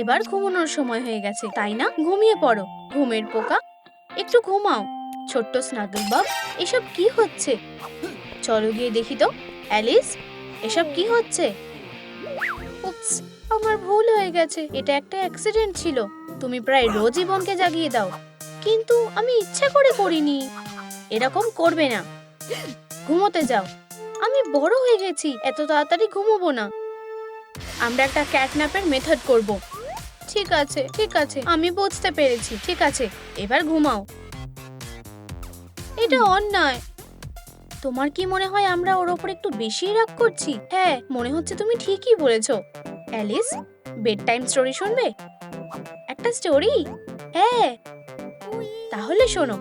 এবার ঘুমানোর সময় হয়ে গেছে, তাই না? ঘুমিয়ে পড়ো ঘুমের পোকা, একটু ঘুমাও। ছোট্ট স্নাগল বাব, এসব কি হচ্ছে? চলো গিয়ে দেখি তো। অ্যালিস, এসব কি হচ্ছে? উপস, আমার ভুল হয়ে গেছে, এটা একটা অ্যাক্সিডেন্ট ছিল। তুমি প্রায় রোজই বোনকে জাগিয়ে দাও, কিন্তু আমি ইচ্ছা করে করিনি। এরকম করবে না, ঘুমোতে যাও। আমি বড় হয়ে গেছি, এত তাড়াতাড়ি ঘুমোবো না। আমরা একটা ক্যাটন্যাপের মেথড করব। ঠিক আছে ঠিক আছে, আমি বুঝতে পেরেছি। ঠিক আছে, এবার ঘুমাও। এটা অন্যায়। তোমার কি মনে হয় আমরা ওর ওপর একটু বেশি রাগ করছি? হ্যাঁ, মনে হচ্ছে তুমি ঠিকই বলেছো। অ্যালিস, বেড টাইম স্টোরি শুনবে? একটা স্টোরি? হ্যাঁ, তাহলে শোনো।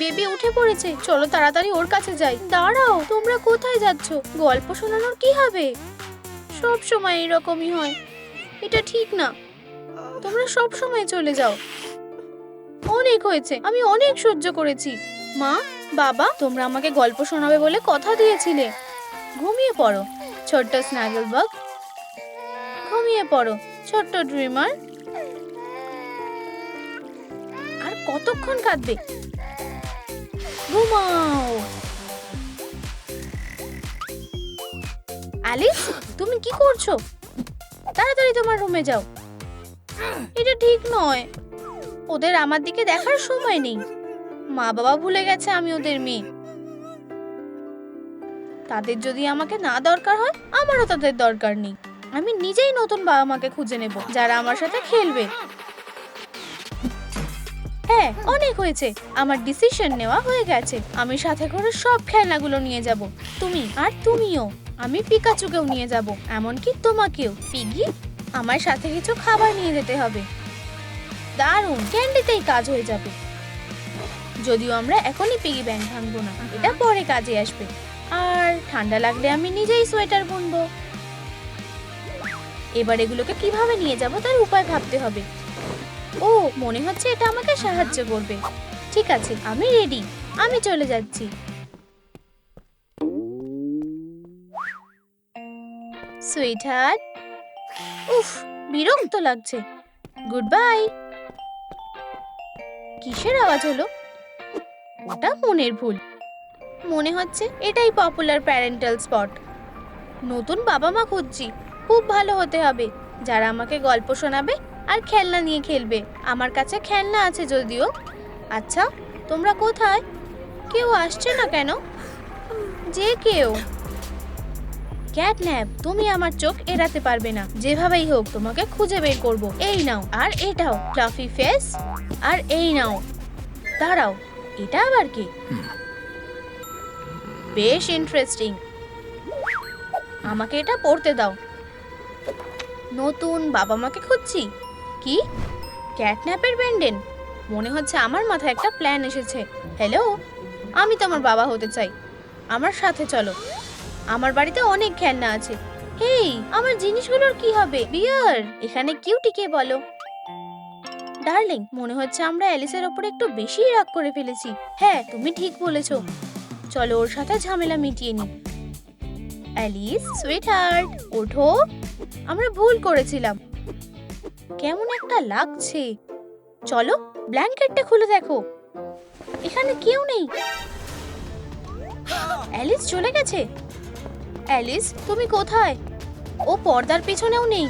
বেবি উঠে পড়েছে, চলো তাড়াতাড়ি ওর কাছে যাই। দাঁড়াও, তোমরা কোথায় যাচ্ছ? গল্প শোনানোর কি হবে? সব সময় এরকমই হয়, এটা ঠিক না। তোমরা সব সময় চলে যাও। অনেক হয়েছে, আমি অনেক সহ্য করেছি। মা, বাবা, তোমরা আমাকে গল্প শোনাবে বলে কথা দিয়েছিলে। ঘুমিয়ে পড়ো ছোট্ট স্ন্যাগল বাগ, ঘুমিয়ে পড়ো ছোট্ট ড্রিমার। আর কতক্ষণ কাঁদবে? ঘুমাও। অ্যালিস, তুমি কি করছো? তাড়াতাড়ি তোমার রুমে যাও। এটা ঠিক নয়, ওদের আমার দিকে দেখার সময় নেই। মা বাবা ভুলে গেছে আমি ওদের মেয়ে। তাদের যদি আমাকে না দরকার হয়, আমারও তাদের দরকার নেই। আমি নিজেই নতুন বাবা মাকে খুঁজে নেব, যারা আমার সাথে খেলবে। হ্যাঁ, অনেক হয়েছে, আমার ডিসিশন নেওয়া হয়ে গেছে। আমি সাথে করে সব খেলনাগুলো নিয়ে যাব, তুমি আর তুমিও। আমি পিকাচুকেও নিয়ে যাব, এমনকি তোমাকেও। পিগি, আমার সাথে কিছু খাবার নিয়ে যেতে হবে। দারুণ, ক্যান্ডিতেই কাজ হয়ে যাবে। যদিও আমরা এখনই পিগি ব্যাংক ভাঙবো না, এটা পরে কাজে আসবে। আর ঠান্ডা লাগলে আমি নিজেই সোয়েটার বুনবো। এবার এগুলোকে কিভাবে নিয়ে যাব তার উপায় ভাবতে হবে। ও, মনে হচ্ছে এটা আমাকে সাহায্য করবে। ঠিক আছে, আমি রেডি, আমি চলে যাচ্ছি। সুইটহার্ট, উফ, বিরক্ত লাগছে। Good bye. কিসের আওয়াজ হলো? ওটা মনের ভুল। মনে হচ্ছে এটাই পপুলার প্যারেন্টাল স্পট। নতুন বাবা মা খুঁজছি, খুব ভালো হতে হবে, যারা আমাকে গল্প শোনাবে আর খেলনা নিয়ে খেলবে। আমার কাছে খেলনা আছে যদিও। আচ্ছা, তোমরা কোথায়? কেউ আসছে না কেন? যে কেউ। ক্যাটন্যাপ, তুমি আমার চোখ এড়াতে পারবে না। যেভাবেই হোক তোমাকে খুঁজে বের করব। এই নাও, আর এটাও ফ্লাফি ফেস, আর এই নাও। দাঁড়াও, এটা আবার কি? বেশ ইন্টারেস্টিং, আমাকে এটা পড়তে দাও। নতুন বাবা মাকে খুঁজছি? কি? ক্যাটন্যাপের বেন্ডেন? মনে হচ্ছে আমার মাথায় একটা প্ল্যান এসেছে। হ্যালো, আমি তোমার বাবা হতে চাই, আমার সাথে চলো। আমার বাড়িতে অনেক খেলনা আছে। হেই, আমার জিনিসগুলোর কি হবে? বিয়ার, এখানে কিউটিকে বলো। ডার্লিং, মনে হচ্ছে আমরা অ্যালিসের ওপর একটু বেশি রাগ করে ফেলেছি। হ্যাঁ, তুমি ঠিক বলেছো, চলো ওর সাথে ঝামেলা মিটিয়ে নি। অ্যালিস সুইটহার্ট, ওঠো, আমরা ভুল করেছিলাম। কেমন একটা লাগছে। চলো ব্ল্যাঙ্কেটটা খুলে দেখো, এখানে কেউ নেই। অ্যালিস চলে গেছে। অ্যালিস, তুমি কোথায়? ও পর্দার পিছনেও নেই,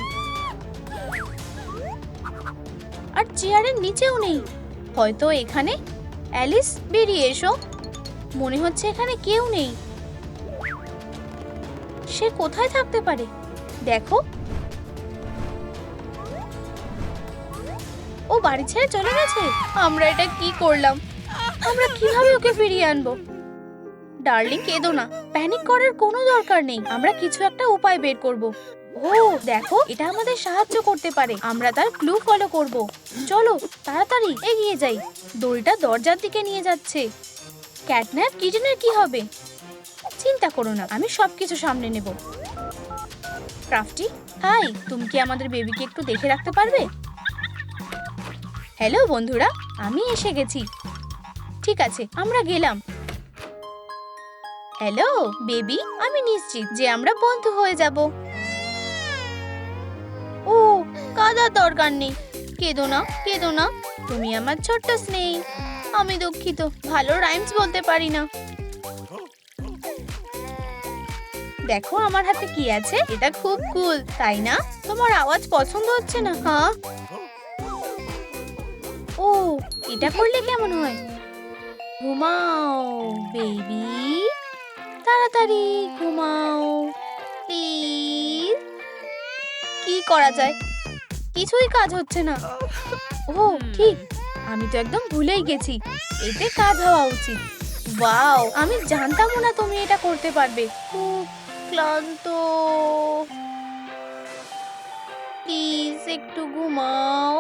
আর চেয়ারের নিচেও নেই। হয়তো এখানে। অ্যালিস, বেরিয়ে এসো, মনে হচ্ছে এখানে কেউ নেই। সে কোথায় থাকতে পারে? দেখো, ও বাড়ি ছেড়ে চলে গেছে। আমরা এটা কি করলাম? আমরা কিভাবে ওকে ফিরিয়ে আনবো? ডার্লিং, কেঁদো না, প্যানিক করার কোনো দরকার নেই। আমরা কিছু একটা উপায় বের করব। ও দেখো, এটা আমাদের সাহায্য করতে পারে। আমরা তার ক্লু ফলো করব। চলো তাড়াতাড়ি এগিয়ে যাই। দড়িটা দরজার দিকে নিয়ে যাচ্ছে। ক্যাটন্যাপ কিটেনের কি হবে? চিন্তা করো না, আমি সবকিছু সামনে নেব। ক্রাফটি, হাই, তুমি কি আমাদের বেবিকে একটু দেখে রাখতে পারবে? হ্যালো বন্ধুরা, আমি এসে গেছি। ঠিক আছে, আমরা গেলাম। হ্যালো বেবি, আমি নিশ্চিত যে আমরা বন্ধু হয়ে যাব। ও কাঁদার দরকার নেই। কেঁদো না, কেঁদো না, তুমি আমার ছোট্ট স্নেহ। আমি দুঃখিত, ভালো রাইমস বলতে পারি না। দেখো আমার হাতে কি আছে, এটা খুব কুল, তাই না? তোমার আওয়াজ পছন্দ হচ্ছে না? হ্যাঁ, ও এটা করলে কেমন হয়? ঘুমাও বেবি, তাড়াতাড়ি ঘুমাও প্লিজ। কি করা যায়? কিছুই কাজ হচ্ছে না। ও ঠিক, আমি তো একদম ভুলেই গেছি, এতে কাজ হওয়া উচিত। ওয়াও, আমি জানতামও না তুমি এটা করতে পারবে। খুব ক্লান্ত, প্লিজ একটু ঘুমাও।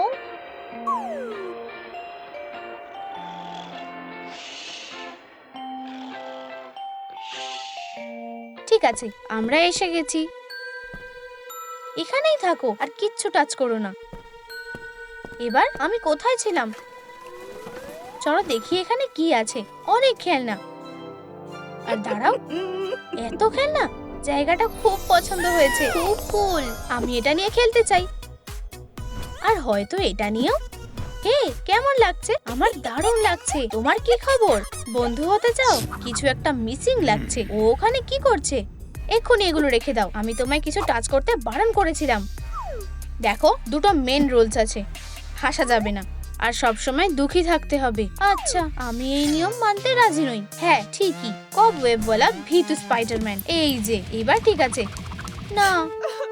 ঠিক আছে, আমরা এসে গেছি। এখানেই থাকো আর কিচ্ছু টাচ করো না। এবার আমি কোথায় ছিলাম? চলো দেখি এখানে কি আছে। অনেক খেলনা। আর দাঁড়াও, এত খেলনা, জায়গাটা খুব পছন্দ হয়েছে, খুব কুল। আমি এটা নিয়ে খেলতে চাই, আর হয়তো এটা নিয়েও। হে, কেমন লাগছে? আমার দারুণ লাগছে। তোমার কি খবর? বন্ধু হতে চাও? কিছু একটা মিসিং লাগছে। ও ওখানে কি করছে? এক্ষুনি এগুলো রেখে দাও। আমি তোমায় কিছু টাচ করতে বারণ করেছিলাম। দেখো, দুটো মেন রুলস আছে। হাসা যাবে না, আর সব সময় দুঃখী থাকতে হবে। আচ্ছা, আমি এই নিয়ম মানতে রাজি নই। হ্যাঁ ঠিকই, কবওয়েব বলা ভীতু স্পাইডারম্যান। এই যে, এবার ঠিক আছে। না,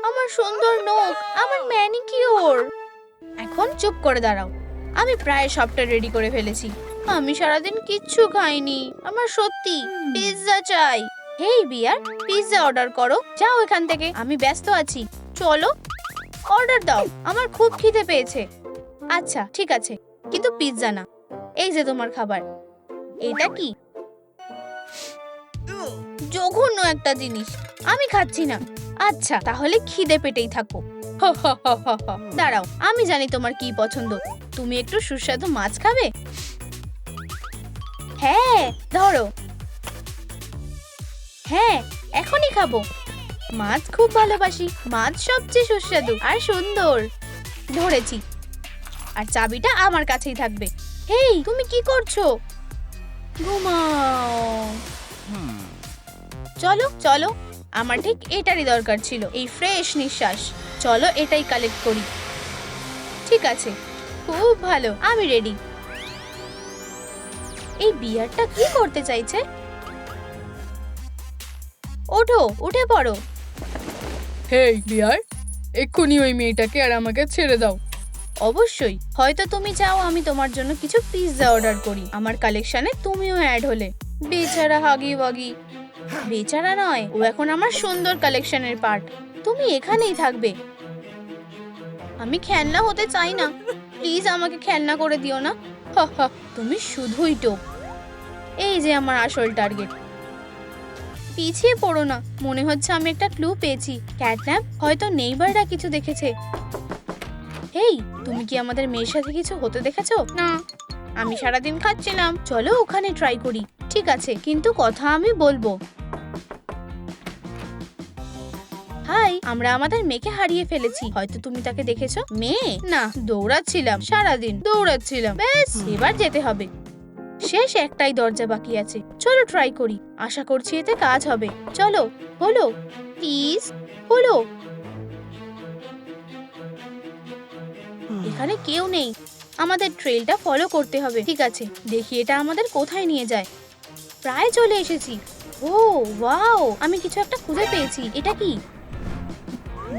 আমার সুন্দর নখ, আমার ম্যানিকিউর। এখন চুপ করে দাঁড়াও। আমি প্রায় সবটা রেডি করে ফেলেছি। আমি সারাদিন কিচ্ছু খাইনি। আমার সত্যি পিৎজা চাই। হেই বিয়ার, পিৎজা অর্ডার করো। যাও এখান থেকে, আমি ব্যস্ত আছি। চলো অর্ডার দাও, আমার খুব খিদে পেয়েছে। আচ্ছা ঠিক আছে, কিন্তু পিৎজা না। এই যে তোমার খাবার। এটা কি জঘন্য একটা জিনিস, আমি খাচ্ছি না। আচ্ছা তাহলে খিদে পেটেই থাকো। দাঁড়াও, আমি জানি তোমার কি পছন্দ। তুমি একটু সুস্বাদু মাছ খাবে? হ্যাঁ ধরো। হ্যাঁ, এখনই খাবো। মাছ খুব ভালোবাসি। মাছ সবচেয়ে সুস্বাদু আর সুন্দর। ধরেছি, আর চাবিটা আমার কাছেই থাকবে। হেই, তুমি কি করছো? ঘুমাও। চলো চলো, আমার ঠিক এটারই দরকার ছিল, এই ফ্রেশ নিঃশ্বাস। চলো এটাই কালেক্ট করি। ঠিক আছে, খুব ভালো, আমি রেডি। এই বিয়ারটা কি করতে চাইছে? ওঠো, উঠে পড়ো। হেই বিয়ার, এক্ষুনি ওই মেয়েটাকে আর আমাকে ছেড়ে দাও। অবশ্যই, হয়তো তুমি চাও আমি তোমার জন্য কিছু পিৎজা অর্ডার করি। আমার কালেকশনে তুমিও অ্যাড হলে। বেচারা হাগি ওয়াগি। বেচারা নয়, ও এখন আমার সুন্দর কালেকশনের পার্ট। তুমি এখানেই থাকবে। আমি খেলনা হতে চাই না, প্লিজ আমাকে খেলনা করে দিও না। তুমি শুধুই টোপ। এই যে আমার আসল টার্গেট। পিছিয়ে পড়ো না, মনে হচ্ছে আমি একটা ক্লু পেয়েছি। ক্যাটন্যাপ, হয়তো নেইবাররা কিছু দেখেছে। হেই, তুমি কি আমাদের মেয়ের সাথে কিছু হতে দেখেছো? না, আমি সারাদিন খাচ্ছিলাম। চলো ওখানে ট্রাই করি। ঠিক আছে, কিন্তু কথা আমি বলবো। হাই, আমরা আমাদের মেয়েকে হারিয়ে ফেলেছি। হয়তো তুমি তাকে দেখেছো। মেয়ে না, দৌড়াচ্ছিলাম, সারাদিন দৌড়াচ্ছিলাম। ব্যাস, এবার যেতে হবে। শেষ একটাই দরজা বাকি আছে। চলো ট্রাই করি, আশা করছি এতে কাজ হবে। চলো, হলো প্লিজ, হলো। এখানে কেউ নেই, আমাদের ট্রেলটা ফলো করতে হবে। ঠিক আছে, দেখি এটা আমাদের কোথায় নিয়ে যায়। প্রায় চলে এসেছি। ও ওয়াও, আমি কিছু একটা খুঁজে পেয়েছি। এটা কি?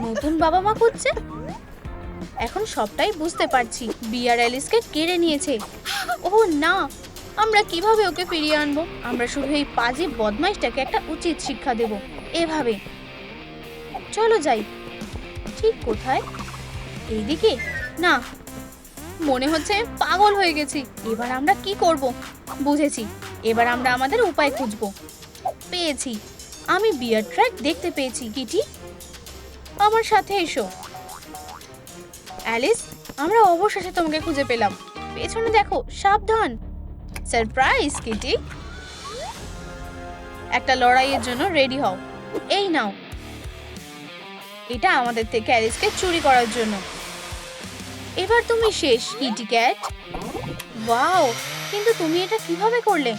নতুন বাবা মা খুঁজছে। এখন সবটাই বুঝতে পারছি। বিয়ার অ্যালিসকে কেড়ে নিয়েছে। ও না, আমরা কিভাবে ওকে ফিরিয়ে আনবো? আমরা শুধু এই পাজি বদমাইশটাকে একটা উচিত শিক্ষা দেব। এভাবে চলো যাই। ঠিক কোথায়? এইদিকে না, মনে হচ্ছে পাগল হয়ে গেছি। এবার আমরা কি করব? বুঝেছি, এবার আমরা আমাদের উপায় খুঁজবো। পেয়েছি, আমি বিয়ার ট্র্যাক দেখতে পেয়েছি। কিটি, আমার সাথে এসো। অ্যালিস, আমরা অবশেষে তোমাকে খুঁজে পেলাম। পেছনে দেখো, সাবধান। Surprise Kitty. একটা লড়াইয়ের জন্য রেডি হও। এই নাও, এটা আমাদের থেকে অ্যালিসকে চুরি করার জন্য। এবার তুমি শেষ কিটি ক্যাট। ওয়াও, কিন্তু তুমি এটা কিভাবে করলে?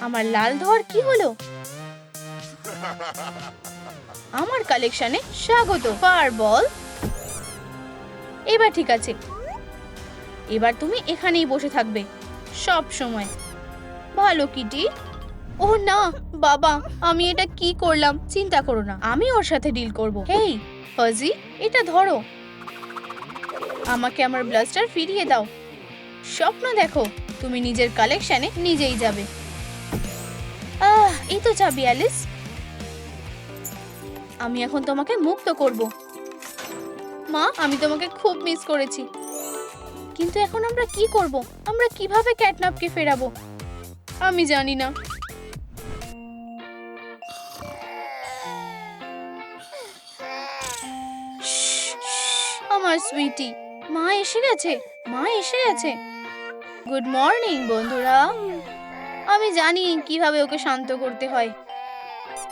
আমার লাল ধোয়ার কি হলো? আমার কালেকশনে স্বাগত ফায়ারবল। এবার ঠিক আছে, এবার তুমি এখানেই বসে থাকবে সব সময়। ভালো কিটি। ও না বাবা, আমি এটা কি করলাম? চিন্তা করো না, আমি ওর সাথে ডিল করব। হেই ফাজি, এটা ধরো। আমাকে আমার ব্লাস্টার ফিরিয়ে দাও। স্বপ্ন দেখো, তুমি নিজের কালেকশনে নিজেই যাবে। এই তো চাবি অ্যালিস। আমি এখন তোমাকে মুক্ত করব। মা, আমি তোমাকে খুব মিস করেছি। কিন্তু এখন আমরা কি করব? আমরা কিভাবে ক্যাটনাপকে ফেরাবো? আমি জানি না। আমার সুইটি, মা এসে গেছে। মা এসে গেছে। গুড মর্নিং বন্ধুরা। আমি জানি কিভাবে ওকে শান্ত করতে হয়।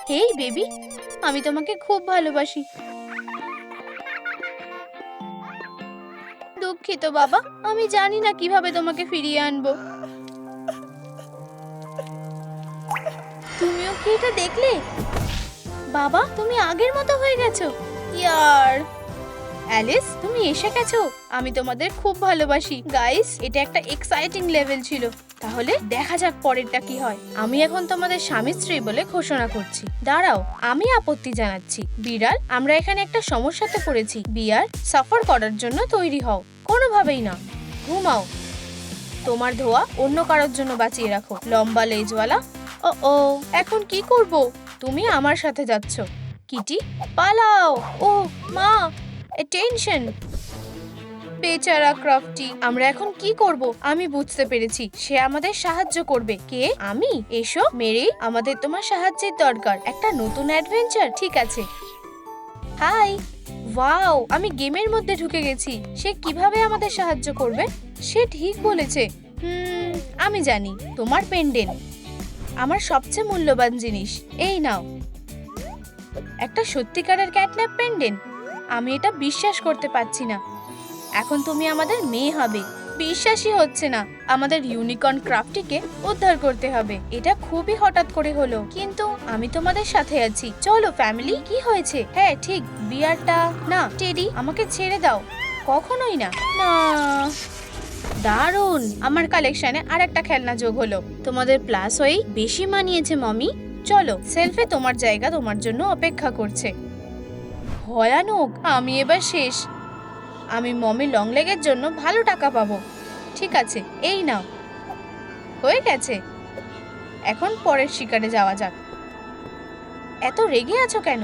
হেই বেবি, আমি তোমাকে খুব ভালোবাসি। দুঃখিত বাবা, আমি জানি না কিভাবে তোমাকে ফিরিয়ে আনবো। তুমিও কি এটা দেখলে? বাবা, তুমি আগের মতো হয়ে গেছো। ইয়ার অ্যালিস, তুমি এসে গেছো। আমি তোমাদের খুব ভালোবাসি গাইস। এটা একটা এক্সাইটিং লেভেল ছিল। তাহলে দেখা যাক পরেরটা কি হয়। আমি এখন তোমাদের স্বামী স্ত্রী বলে ঘোষণা করছি। দাঁড়াও, আমি আপত্তি জানাচ্ছি। বিড়াল, আমরা এখানে একটা সমস্যাতে পড়েছি। বিয়ার, সাফার করার জন্য তৈরি হও। কোনোভাবেই না। ঘুমাও। তোমার ধোয়া অন্য কারোর জন্য বাঁচিয়ে রাখো, লম্বা লেজওয়ালা। ও, এখন কি করব? তুমি আমার সাথে যাচ্ছ। কিটি, পালাও। ও মা, টেনশন। বেচারা ক্রাফটি, আমরা এখন কি করব? আমি বুঝতে পেরেছি, সে আমাদের সাহায্য করবে। কে? আমি? এসো মেরি, আমাদের তোমার সাহায্যের দরকার। একটা নতুন অ্যাডভেঞ্চার। ঠিক আছে। হাই। ওয়াও, আমি গেমের মধ্যে ঢুকে গেছি। সে কিভাবে আমাদের সাহায্য করবে? সে ঠিক বলেছে। আমি জানি। তোমার পেন্ডেন্ট আমার সবচেয়ে মূল্যবান জিনিস। এই নাও, একটা সত্যিকারের ক্যাটন্যাপ পেন্ডেন্ট। আমি এটা বিশ্বাস করতে পারছি না। এখন তুমি আমাদের মেয়ে হবে। বিশ্বাসই হচ্ছে না। আমাদের ইউনিকর্ন ক্রাফটিকে উদ্ধার করতে হবে। এটা খুবই হঠাৎ করে হলো, কিন্তু আমি তোমাদের সাথে আছি। চলো ফ্যামিলি। কি হয়েছে? হ্যাঁ ঠিক, বিয়ারটা না। টেডি, আমাকে ছেড়ে দাও। কখনোই না। না। দারুণ, আমার কালেকশনে আর একটা খেলনা যোগ হলো। তোমাদের প্লাস হয়েই বেশি মানিয়েছে মমি। চলো, সেলফে তোমার জায়গা তোমার জন্য অপেক্ষা করছে। ভয়ানক, আমি এবার শেষ। আমি মমি লং লেগের জন্য ভালো টাকা পাবো। ঠিক আছে, এই নাও। হয়ে গেছে। এখন পরের শিকারে যাওয়া যাক। এত রেগে আছো কেন?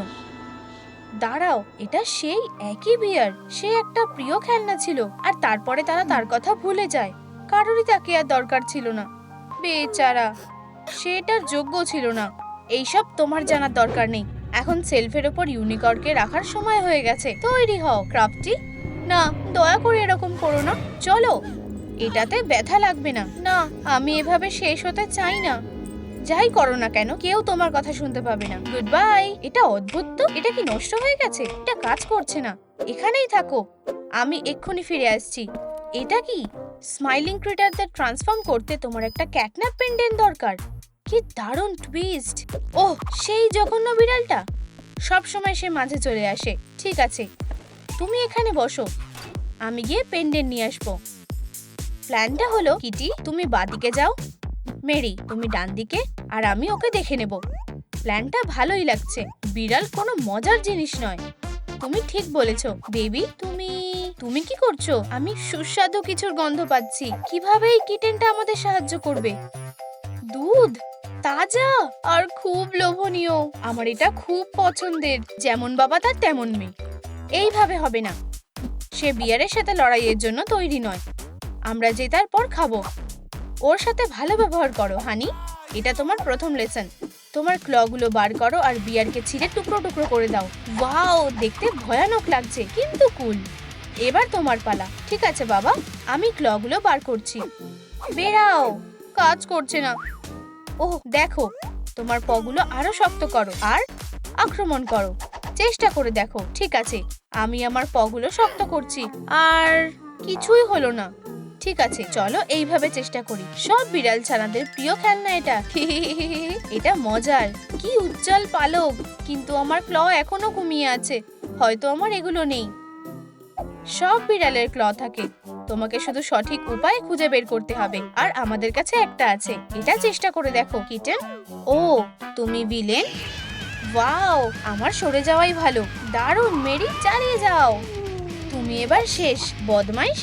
দাঁড়াও, এটা সেই একই বিয়ার। সে একটা প্রিয় খেলনা ছিল, আর তারপরে তারা তার কথা ভুলে যায়। কারোরই তাকে আর দরকার ছিল না। বেচারা, সে এটার যোগ্য ছিল না। এইসব তোমার জানার দরকার নেই। এখন সেলফের ওপর ইউনিকর্নকে রাখার সময় হয়ে গেছে। তৈরি হও ক্রাফটি। না, দয়া করে এরকম করো না। চলো, এটাতে ব্যথা লাগবে না। না, আমি এভাবে শেষ হতে চাই না। যাই করো না কেন, কেউ তোমার কথা শুনতে পাবে না। Good bye. এটা অদ্ভুত তো, এটা কি নষ্ট হয়ে গেছে? এটা কাজ করছে না। এখানেই থাকো, আমি এক্ষুনি ফিরে আসছি। এটা কি? স্মাইলিং ক্রিটারদের ট্রান্সফর্ম করতে তোমার একটা ক্যাটন্যাপ পেন্ডেন্ট দরকার। কি দারুণ টুইস্ট। ওহ, সেই জঘন্য বিড়ালটা। সব সময় সে মাঝে চলে আসে। ঠিক আছে, তুমি এখানে বসো, আমি গিয়ে পেন্ডেন্ট নিয়ে আসবো। প্ল্যানটা হলো কিটি, তুমি বাঁদিকে যাও, মেরি তুমি ডান দিকে, আর আমি ওকে দেখে নেব। প্ল্যানটা ভালোই লাগছে। বিড়াল কোনো মজার জিনিস নয়। তুমি ঠিক বলেছো বেবি। তুমি কি করছো? আমি সুস্বাদু কিছুর গন্ধ পাচ্ছি। কিভাবে এই কিটেনটা আমাদের সাহায্য করবে? দুধ, তাজা আর খুব লোভনীয়। আমার এটা খুব পছন্দের। যেমন বাবা তার তেমন মেয়ে। এইভাবে হবে না। সে বিয়ারের সাথে লড়াইয়ের জন্য তৈরি নয়। আমরা জেতার পর খাবো। ওর সাথে ভালো ব্যবহার করো হানি। এটা তোমার প্রথম লেসন। তোমার ক্লগুলো বার করো আর বিয়ারকে ছিঁড়ে টুকরো টুকরো করে দাও। ওয়াও, দেখতে ভয়ানক লাগছে কিন্তু কুল। এবার তোমার পালা। ঠিক আছে বাবা, আমি ক্লগুলো বার করছি। বেরাও। কাজ করছে না। ওহ দেখো, তোমার পগুলো আরো শক্ত করো আর আক্রমণ করো। চেষ্টা করে দেখো। ঠিক আছে, আমি আমার পগুলো শক্ত করছি। আর কিছুই হলো না। ঠিক আছে, চলো এইভাবে চেষ্টা করি। সব বিড়াল ছানাদের প্রিয় খেলনা এটা। এটা মজার। কি উজ্জ্বল পালক, কিন্তু আমার ক্ল এখনো ঘুমিয়ে আছে। হয়তো আমার এগুলো নেই। সব বিড়ালের ক্ল থাকে, তোমাকে শুধু সঠিক উপায় খুঁজে বের করতে হবে। আর আমাদের কাছে একটা আছে, এটা চেষ্টা করে দেখো কিটেন। ও, তুমি ভিলেন? ওয়াও, আমার সরে যাওয়াই ভালো। দারুণ মেরি, চালিয়ে যাও। তুমি এবার শেষ, বদমাইশ।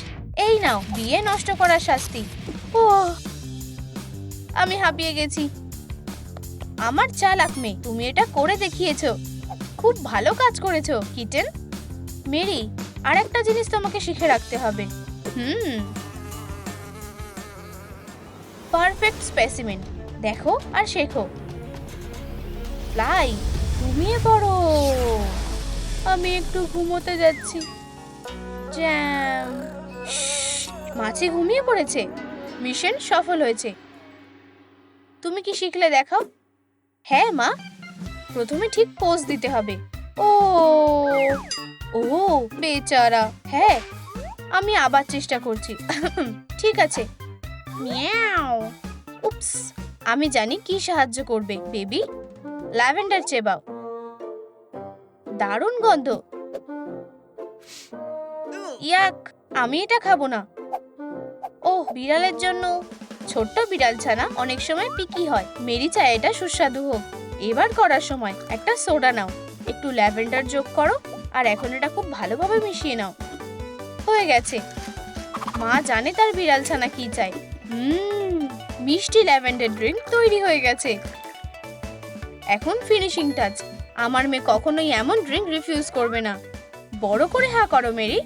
এই নাও বিয়ে নষ্ট করার শাস্তি। ও, আমি হাঁপিয়ে গেছি। আমার চালাক মেয়ে, তুমি এটা করে দেখিয়েছো। খুব ভালো কাজ করেছো কিটেন। মেরি, আর একটা জিনিস তোমাকে শিখে রাখতে হবে। Perfect specimen. দেখো আর শেখো। ফ্লাই, ঘুমিয়ে পড়ো। আমি একটু ঘুমোতে যাচ্ছি। জ্যাম। মাছি ঘুমিয়ে পড়েছে। মিশন সফল হয়েছে। তুমি কি শিখলে দেখাও। হ্যাঁ মা, প্রথমে ঠিক পোজ দিতে হবে। ও ও বেচারা। হ্যাঁ, আমি আবার চেষ্টা করছি। ঠিক আছে। মিয়াও। উপস, আমি জানি কি সাহায্য করবে বেবি। ল্যাভেন্ডার চেবাও। দারুণ গন্ধ। ইয়াক, আমি এটা খাবো না। ওহ, বিড়ালের জন্য। ছোট্ট বিড়াল ছানা অনেক সময় পিকি হয়। মেরি চায় এটা সুস্বাদু হোক। এবার করার সময় একটা সোডা নাও, একটু ল্যাভেন্ডার যোগ করো, আর এখন এটা খুব ভালোভাবে মিশিয়ে নাও। হয়ে গেছে। মা জানে তার বিড়াল ছানা কি চায়। মিষ্টি ল্যাভেন্ডার ড্রিঙ্ক তৈরি হয়ে গেছে। এখন ফিনিশিং টাচ। আমার মেয়ে কখনোই এমন ড্রিঙ্ক রিফিউজ করবে না। বড় করে হা করো মেরি।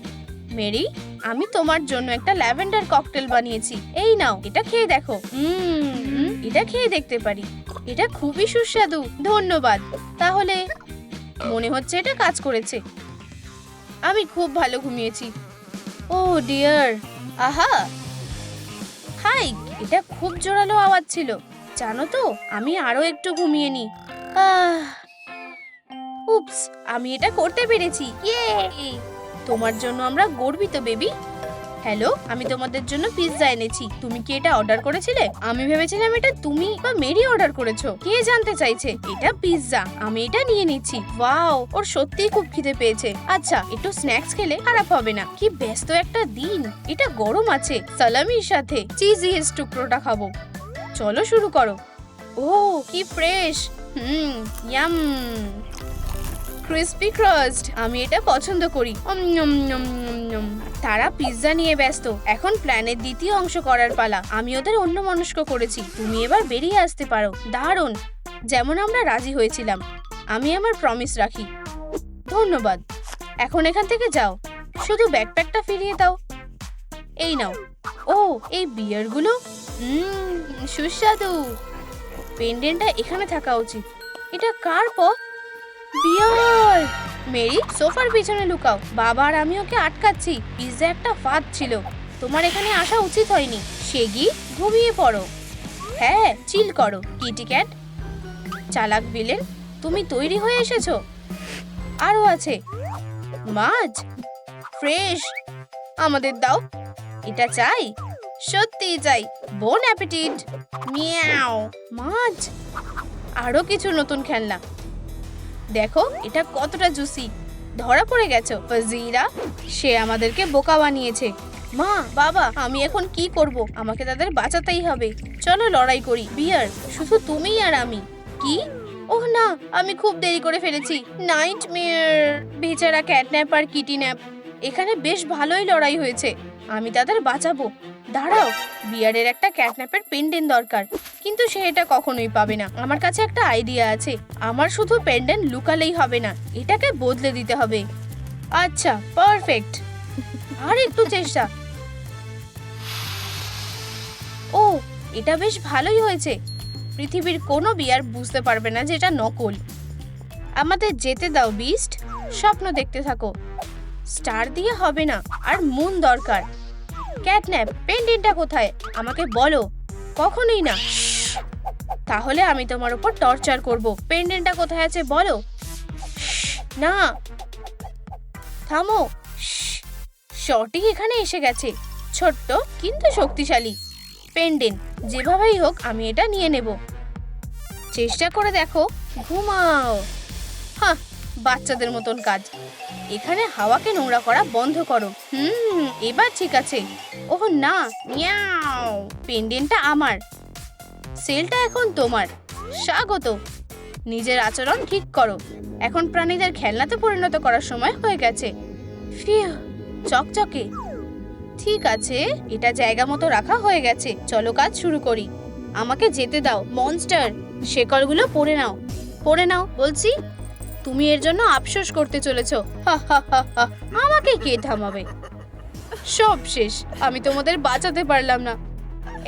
মেরি, আমি তোমার জন্য একটা ল্যাভেন্ডার ককটেল বানিয়েছি। এই নাও, এটা খেয়ে দেখো। এটা খেয়ে দেখতে পারি। এটা খুবই সুস্বাদু। ধন্যবাদ। তাহলে মনে হচ্ছে এটা কাজ করেছে। আমি খুব ভালো ঘুমিয়েছি। ও ডিয়ার। আহা, হাই, এটা খুব জোরালো আওয়াজ ছিল। জানো তো, আমি আরো একটু ঘুমিয়ে নি। উপস, আমি এটা করতে পেরেছি। ইয়ে, তোমার জন্য আমরা গর্বিত বেবি। হ্যালো, আমি তোমাদের জন্য পিৎজা এনেছি। তুমি কি এটা অর্ডার করেছিলে? আমি ভেবেছিলাম এটা তুমি বা মেরি অর্ডার করেছো। কে জানতে চাইছে? এটা পিৎজা, আমি এটা নিয়ে নিচ্ছি। ওয়াও, ওর সত্যিই খুব খিদে পেয়েছে। আচ্ছা, একটু স্ন্যাক্স খেলে খারাপ হবে না। কি ব্যস্ত একটা দিন। এটা গরম আছে, সালামির সাথে চিজ টুকরোটা খাবো। চলো শুরু করো। ও, কি ফ্রেশ। ইয়াম। ক্রিসপি ক্রাস্ট, আমি এটা পছন্দ করি। তারা পিৎজা নিয়ে ব্যস্ত। এখন প্ল্যানের দ্বিতীয় অংশ করার পালা। আমি ওদের অন্যমনস্ক করেছি। তুমি এবার বেরিয়ে আসতে পারো। দারুণ, যেমন আমরা রাজি হয়েছিলাম। আমি আমার প্রমিস রাখি। ধন্যবাদ। এখন এখান থেকে যাও। শুধু ব্যাকপ্যাকটা ফিরিয়ে দাও। এই নাও। ও, এই বিয়ারগুলো সুস্বাদু। পেন্ডেন্টটা এখানে থাকা উচিত। এটা কার পথ? বিয়ার। মেরি, সোফার পিছনে লুকাও। বাবা আর আমি ওকে আটকাচ্ছি। পিৎজা একটা ফাঁদ ছিল। তোমার এখানে আসা উচিত হয়নি। শেগি, ঘুমিয়ে পড়ো। হ্যাঁ, চিল করো কিটি ক্যাট। চালাক ভিলেন, তুমি তৈরি হয়ে এসেছো। আরো আছে। মাছ, ফ্রেশ। আমাদের দাও। এটা চাই, সত্যিই চাই। বোন অ্যাপিটিট। মিয়াও। মাছ, আরো কিছু নতুন খেলনা। দেখো এটা কতটা জুসি। ধরা পড়ে গেছো ফাজিরা। সে আমাদেরকে বোকা বানিয়েছে। মা, বাবা, আমি এখন কি করব? আমাকে তাদের বাঁচাতেই হবে। চলো লড়াই করি। বিয়ার, শুধু তুমিই আর আমি। কি? ওহ না, আমি খুব দেরি করে ফেলেছি। নাইটমেয়ার। বেচারা ক্যাটন্যাপ আর কিটিন্যাপ। এখানে বেশ ভালোই লড়াই হয়েছে। আমি তাদের বাঁচাবো। দাঁড়াও, বিয়ারের একটা ক্যাটন্যাপের পেন্ডেন্ট দরকার, কিন্তু সে এটা কখনোই পাবে না। আমার কাছে একটা আইডিয়া আছে। আমার শুধু পেন্ডেন্ট লুকালেই হবে না, এটাকে বদলে দিতে হবে। আচ্ছা, পারফেক্ট। আর একটু চেষ্টা। ও, এটা বেশ ভালোই হয়েছে। পৃথিবীর কোনো বিয়ার বুঝতে পারবে না যে এটা নকল। আমাদের যেতে দাও বিস্ট। স্বপ্ন দেখতে থাকো। স্টার দিয়ে হবে না, আর মুন দরকার। ক্যাটন্যাপ, পেন্ডেন্টটা কোথায়? আমাকে বলো। কখনোই না। তাহলে আমি তোমার উপর টর্চার করব। পেন্ডেন্টটা কোথায় আছে বলো। না, থামো। শর্টি এখানে এসে গেছে, ছোট্ট কিন্তু শক্তিশালী পেন্ডেন্ট। যেভাবেই হোক আমি এটা নিয়ে নেব। চেষ্টা করে দেখো, ঘুমাও। হ্যাঁ, বাচ্চাদের মতন কাজ। এখানে হাওয়াকে নোংরা করা বন্ধ করো। এবার ঠিক আছে। ওহ না, মিয়াও। পেন্ডেন্টটা আমার, সেলটা এখন তোমার। স্বাগত। নিজের আচরণ ঠিক করো। এখন প্রাণীদের খেলনাতে পরিণত করার সময় হয়ে গেছে। ফিউ, চকচকে। ঠিক আছে, এটা জায়গা মতো রাখা হয়ে গেছে। চলো কাজ শুরু করি। আমাকে যেতে দাও মনস্টার। শেকলগুলো পরে নাও, পরে নাও বলছি। তুমি এর জন্য আফসোস করতে চলেছো। হা হা হা হা। আমাকে কে থামাবে? সব শেষ, আমি তোমাদের বাঁচাতে পারলাম না।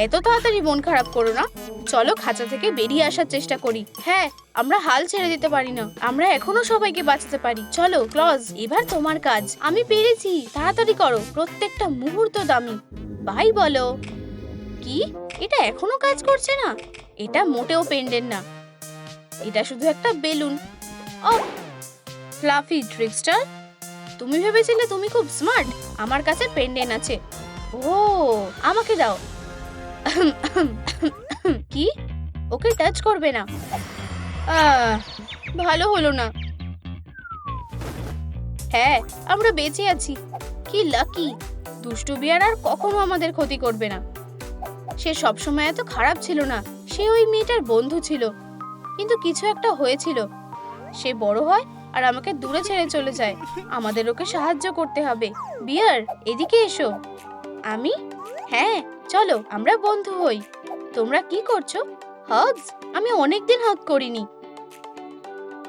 এত তাড়াতাড়ি মন খারাপ করো না। চলো খাঁচা থেকে বেরিয়ে আসার চেষ্টা করি। হ্যাঁ, আমরা হাল ছেড়ে দিতে পারি না। আমরা এখনো সবাইকে বাঁচাতে পারি। চলো ক্লজ, এবার তোমার কাজ। আমি পেরেছি, তাড়াতাড়ি করো। প্রত্যেকটা মুহূর্ত দামি। ভাই বলো। কি, এটা এখনো কাজ করছে না? এটা মোটেও পেন্ডেন্ট না, এটা শুধু একটা বেলুন। ও ফ্লাফি ট্রিকস্টার, তুমি ভেবেছিলে তুমি খুব স্মার্ট? আমার কাছে পেন্ডেন্ট আছে। ও, আমাকে দাও। কি, ওকে টাচ করবে না? ভালো হলো না। হ্যাঁ, আমরা বেঁচে আছি। কি লাকি। দুষ্টু বিয়ার আর কখনো আমাদের ক্ষতি করবে না। সে সবসময় এত খারাপ ছিল না। সে ওই মেয়েটার বন্ধু ছিল, কিন্তু কিছু একটা হয়েছিল। সে বড় হয় আর আমাকে দূরে ছেড়ে চলে যায়। আমাদের ওকে সাহায্য করতে হবে। বিয়ার, এদিকে এসো। আমি? হ্যাঁ, চলো আমরা বন্ধু হই। তোমরা কি করছো? হাগস? আমি অনেকদিন হাগ করিনি।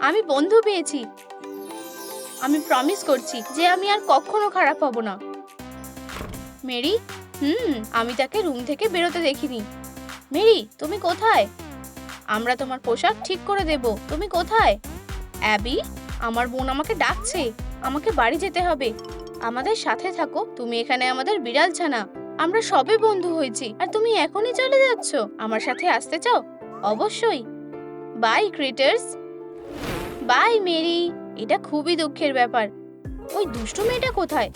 আমি বন্ধু পেয়েছি। আমি প্রমিস করছি যে আমি আর কখনো খারাপ হব না। মেরি? আমি তাকে রুম থেকে বেরোতে দেখিনি। মেরি, তুমি কোথায়? আমরা তোমার পোশাক ঠিক করে দেব। তুমি কোথায়? অ্যাবি, আমার বোন আমাকে ডাকছে। আমাকে বাড়ি যেতে হবে। আমাদের সাথে থাকো। তুমি এখানে আমাদের বিড়াল ছানা। আমরা সবে বন্ধু হয়েছি আর তুমি এখনই চলে যাচ্ছ? আমার সাথে আসতে চাও? অবশ্যই। Bye critters. Bye Mary. এটা খুবই দুঃখের ব্যাপার। ওই দুষ্টু মেয়েটা কোথায়?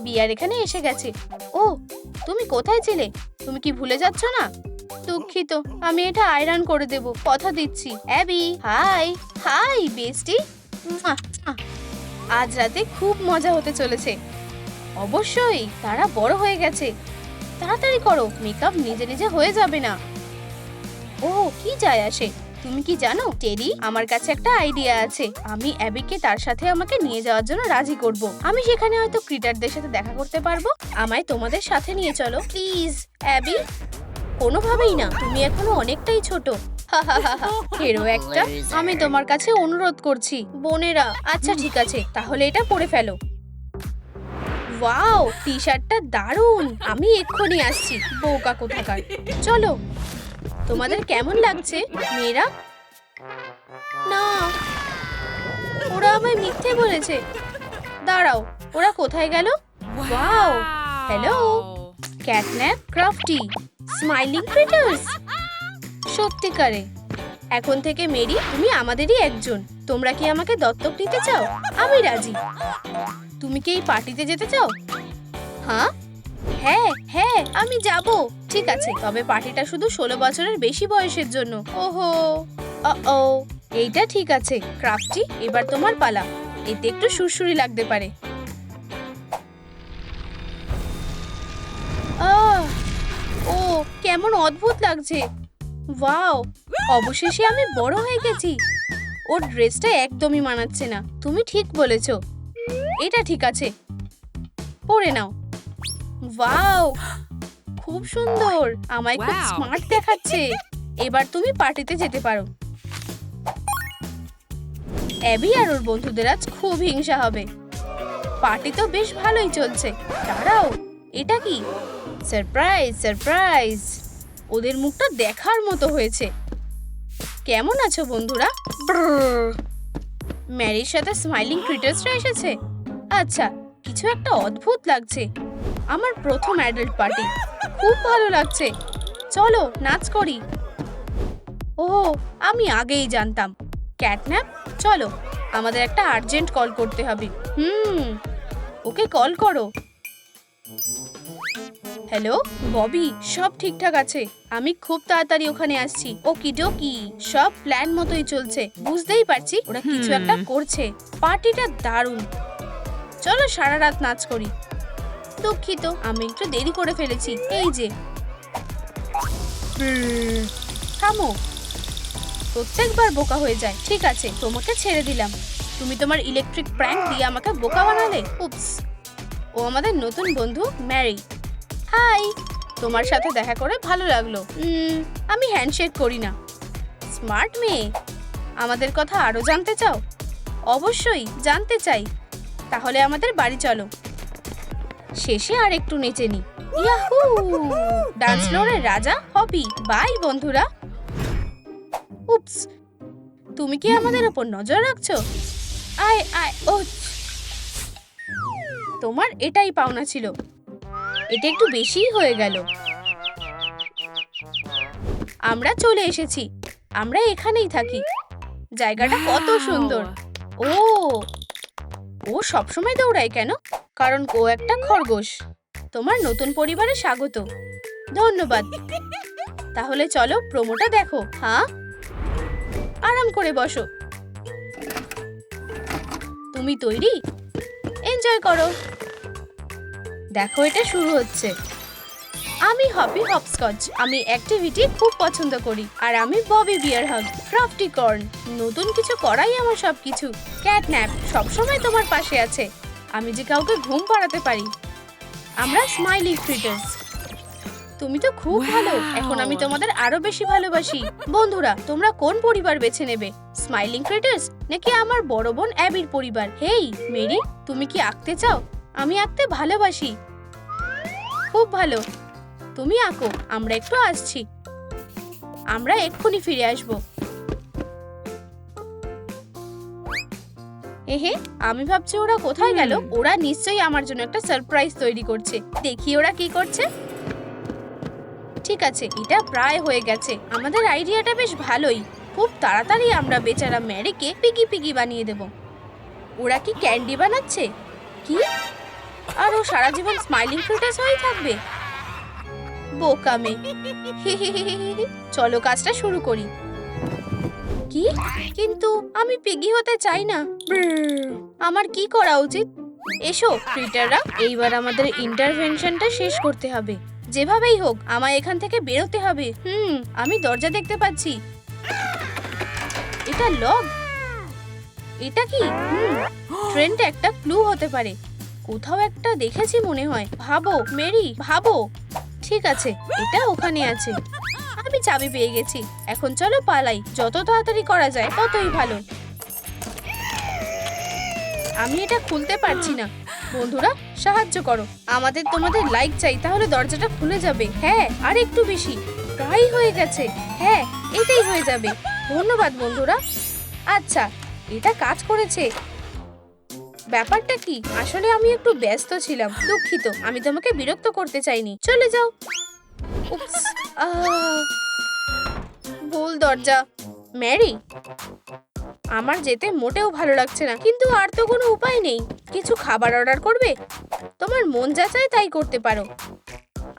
বিয়ার এখানে এসে গেছে। ও, তুমি কোথায় ছিলে? তুমি কি ভুলে যাচ্ছ না? দুঃখিত, আমি এটা আয়রন করে দেব, কথা দিচ্ছি। Abby, hi. Hi bestie. আজ রাতে খুব মজা হতে চলেছে। অবশ্যই, তারা বড় হয়ে গেছে। তাড়াতাড়ি করো, মেকআপ নিজে নিজে হয়ে যাবে না। ও, কি যায় আসে। তুমি কি জানো টেরি, আমার কাছে একটা আইডিয়া আছে। আমি অ্যাবিকে তার সাথে আমাকে নিয়ে যাওয়ার জন্য রাজি করব। আমি সেখানে হয়তো ক্রিটারদের সাথে দেখা করতে পারবো। আমায় তোমাদের সাথে নিয়ে চলো প্লিজ। অ্যাবি, কোনোভাবেই না, তুমি এখনো অনেকটাই ছোট। হেরো একটা, আমি তোমার কাছে অনুরোধ করছি। বোনেরা, আচ্ছা ঠিক আছে, তাহলে এটা পরে ফেলো। ওয়াও, টি শার্টটা দারুণ। আমি এক্ষুনি আসছি। বোকা কোথাকার। চলো। তোমাদের কেমন লাগছে মেয়েরা? না, ওরা আমায় মিথ্যে বলেছে। দাঁড়াও, ওরা কোথায় গেল? Wow, hello. Catnap, crafty, smiling critters. সত্যিকারে। এখন থেকে মেরি, তুমি আমাদেরই একজন। তোমরা কি আমাকে দত্তক নিতে চাও? আমি রাজি। তুমি কি এই পার্টিতে যেতে চাও? হ্যাঁ হ্যাঁ হ্যাঁ, আমি যাব। ঠিক আছে, তবে পার্টিটা শুধু 16 বছরের বেশি বয়সের জন্য। ওহো, ও, এইটা ঠিক আছে। ক্রাফটি, এবার তোমার পালা। এতে একটু সুরসুরি লাগতে পারে। ও, কেমন অদ্ভুত লাগছে। ওয়াও, অবশেষে আমি বড় হয়ে গেছি। ওর ড্রেসটা একদমই মানাচ্ছে না। তুমি ঠিক বলেছো, এটা ঠিক আছে, পরে নাও। ওয়াও, খুব সুন্দর। আমায় খুব স্মার্ট দেখাচ্ছে। এবার তুমি পার্টিতে যেতে পারো। অ্যাবি আর ওর বন্ধুদের আজ খুব হিংসা হবে। পার্টি তো বেশ ভালোই চলছে। দাঁড়াও, এটা কি? Surprise surprise. ওদের মুখটা দেখার মতো হয়েছে। কেমন আছো বন্ধুরা? ম্যারির সাথে স্মাইলিং ক্রিটার্সরা এসেছে। আচ্ছা, কিছু একটা অদ্ভুত লাগছে। আমার প্রথম অ্যাডাল্ট পার্টি, খুব ভালো লাগছে। চলো নাচ করি। ও, আমি আগেই জানতাম। ক্যাটন্যাপ, চলো, আমাদের একটা আর্জেন্ট কল করতে হবে। ওকে কল করো। হ্যালো ববি, সব ঠিকঠাক আছে। আমি খুব তাড়াতাড়ি ওখানে আসছি। ওকি ডোকি, সব প্ল্যান মতোই চলছে। বুঝতেই পারছি ওরা কিছু একটা করছে। পার্টিটা দারুণ। চলো সারা রাত নাচ করি। দুঃখিত, আমি একটু দেরি করে ফেলেছি। এই যে থামো, প্রত্যেকবার বোকা হয়ে যায়। ঠিক আছে, তোমাকে ছেড়ে দিলাম। তুমি তোমার ইলেকট্রিক প্র্যাঙ্ক দিয়ে আমাকে বোকা বানালে। উপস, ও আমাদের নতুন বন্ধু ম্যারি। হাই, তোমার সাথে দেখা করে ভালো লাগলো। আমি হ্যান্ডশেক করি না। স্মার্ট মেয়ে। আমাদের কথা আরো জানতে চাও? অবশ্যই জানতে চাই। তাহলে আমাদের বাড়ি চলো। শেষে আর একটু নেচে নি। ইয়াহু, ডান্স ফ্লোরের রাজা হবি। বাই বন্ধুরা। উপস, তুমি কি আমাদের উপর নজর রাখছো? আয় আয়। ও, তোমার এটাই পাওনা ছিল। এটা একটু বেশিই হয়ে গেল। আমরা চলে এসেছি। আমরা এখানেই থাকি। জায়গাটা কত সুন্দর। ও, ও সবসময় দৌড়ায় কেন? কারণ ও একটা খরগোশ। তোমার নতুন পরিবারে স্বাগত। ধন্যবাদ। তাহলে চলো প্রোমোটা দেখো। হ্যাঁ, আরাম করে বসো। তুমি তৈরি? এনজয় করো। দেখো, এটা শুরু হচ্ছে। আমি হপি হপস্কচ। আমি অ্যাক্টিভিটি খুব পছন্দ করি। আর আমি Bobby bear hug. Crafty corn. নতুন কিছু করাই আমার সবকিছু। ক্যাটন্যাপ সবসময় তোমার পাশে আছে। আমি যে কাউকে ঘুম পাড়াতে পারি। আমরা স্মাইলি ফ্রিটার্স। তুমি তো খুব ভালো। এখন আমি তোমাদের আরো বেশি ভালোবাসি। বন্ধুরা, তোমরা কোন পরিবার বেছে নেবে? স্মাইলিং ক্রিটার্স নাকি আমার বড় বোন অ্যাবির পরিবার? হেই মেরি, তুমি কি আঁকতে চাও? আমি আঁকতে ভালোবাসি। খুব ভালো, তুমি আঁকো। আমরা একটু আসছি। আমরা এক্ষুনি ফিরে আসব। এহে, আমি ভাবছি ওরা কোথায় গেল? ওরা নিশ্চয়ই আমার জন্য একটা সারপ্রাইজ তৈরি করছে। দেখি ওরা কি করছে। ঠিক আছে, এটা প্রায় হয়ে গেছে। আমাদের আইডিয়াটা বেশ ভালোই। খুব তাড়াতাড়ি আমরা বেচারা ম্যারিকে পিগি পিগি বানিয়ে দেব। ওরা কি ক্যান্ডি বানাচ্ছে? কি? আর ও সারা জীবন স্মাইলিং ফ্রিটার্স হয়ে থাকবে? বোকামে। চলো কাজটা শুরু করি। কি? কিন্তু আমি পিগি হতে চাই না। আমার কি করা উচিত? এসো ফ্রিটাররা, এইবার আমাদের ইন্টারভেনশনটা শেষ করতে হবে। যেভাবেই হোক আমায় এখান থেকে বেরোতে হবে। আমি দরজা দেখতে পাচ্ছি। এটা লক। এটা কি? ট্রেনটা একটা ক্লু হতে পারে। কোথাও একটা দেখেছি মনে হয়। ভাবো মেরি, ভাবো। ঠিক আছে, এটা ওখানে আছে। আমি চাবি পেয়ে গেছি। এখন চলো পালাই। যত তাড়াতাড়ি করা যায় ততই ভালো। আমি এটা খুলতে পারছি না। বন্ধুরা, সাহায্য করো। আমাদের তোমাদের লাইক চাই, তাহলে দরজাটা খুলে যাবে। হ্যাঁ, আর একটু বেশি। প্রায় হয়ে গেছে। হ্যাঁ, এটাই হয়ে যাবে। ধন্যবাদ বন্ধুরা। আচ্ছা, এটা কাজ করেছে। ব্যাপারটা কি? আসলে আমি একটু ব্যস্ত ছিলাম। দুঃখিত, আমি তোমাকে বিরক্ত করতে চাইনি। চলে যাও। উপস, ভুল দরজা। ম্যারি, আমার যেতে মোটেও ভালো লাগছে না, কিন্তু আর তো কোনো উপায় নেই। কিছু খাবার অর্ডার করবে? তোমার মন যা চায় তাই করতে পারো।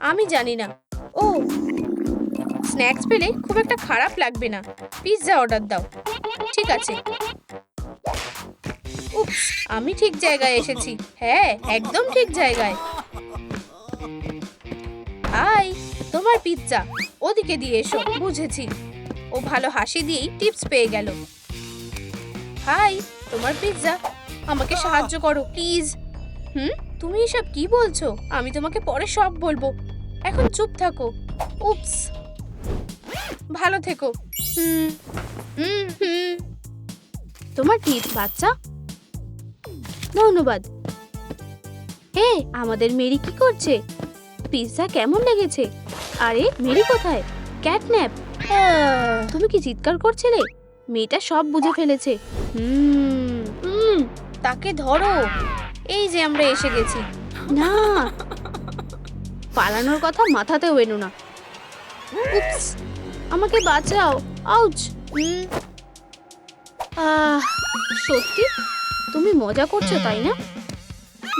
আমি জানি না। ও, স্ন্যাক্স পেলে খুব একটা খারাপ লাগবে না। পিৎজা অর্ডার দাও। ঠিক আছে। উপস, আমি ঠিক জায়গায় এসেছি। হ্যাঁ, একদম ঠিক জায়গায়। হাই, তোমার পিৎজা ওদিকে দিয়ে এসো। বুঝেছি। ও ভালো হাসি দিয়েই টিপস পেয়ে গেল। হাই, তোমার পিৎজা। আমাকে সাহায্য করো প্লিজ। তুমি এসব কি বলছো? আমি তোমাকে পরে সব বলবো। এখন চুপ থাকো। উপস, ভালো থেকো। তোমার টিপস বাচ্চা। ধন্যবাদ। হে, আমাদের মেরি কি করছে? পিৎজা কেমন লেগেছে? আরে মেরি কোথায়? ক্যাটন্যাপ, তুমি কি চিৎকার করছিলে? মেয়েটা সব বুঝে ফেলেছে। তাকে ধরো। এই যে আমরা এসে গেছি। না, পালানোর কথা মাথাতেও এনো না। উপস, আমাকে বাঁচাও। আউচ। সত্যি তুমি মজা করছো তাই না?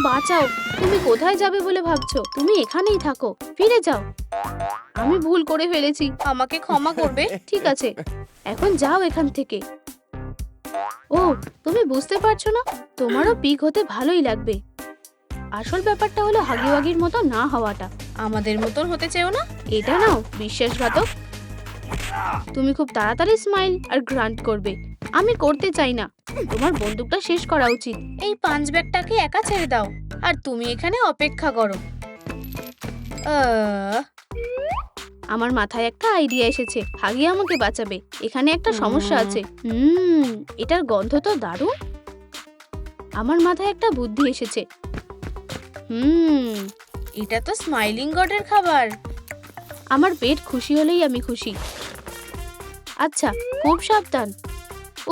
বাঁচাও, তুমি কোথায় যাবে বলে ভাবছো? তুমি এখানেই থাকো, ফিরে যাও। আমি ভুল করে ফেলেছি, আমাকে ক্ষমা করবে? ঠিক আছে, এখন যাও এখান থেকে। ও, তুমি বুঝতে পারছো না? তোমারও পিগ হতে ভালোই লাগবে। আসল ব্যাপারটা হলো হাগিওয়াগির মতো না হওয়াটা। আমাদের মতন হতে চেও না? এটা নাও, বিশ্বাসঘাতক। তুমি খুব তাড়াতাড়ি স্মাইল আর গ্রান্ট করবে। আমি করতে চাই না। তোমার বন্দুকটা শেষ করা উচিত। এই পাঞ্চ ব্যাগটাকে একা ছেড়ে দাও, আর তুমি এখানে অপেক্ষা করো। আমার মাথায় একটা আইডিয়া এসেছে। হাগি আমাকে বাঁচাবে। এখানে একটা সমস্যা আছে। এটার গন্ধ তো দারুণ। আমার মাথায় একটা বুদ্ধি এসেছে। এটা তো স্মাইলিং গডের খাবার। আমার পেট খুশি হলেই আমি খুশি। আচ্ছা, খুব সাবধান।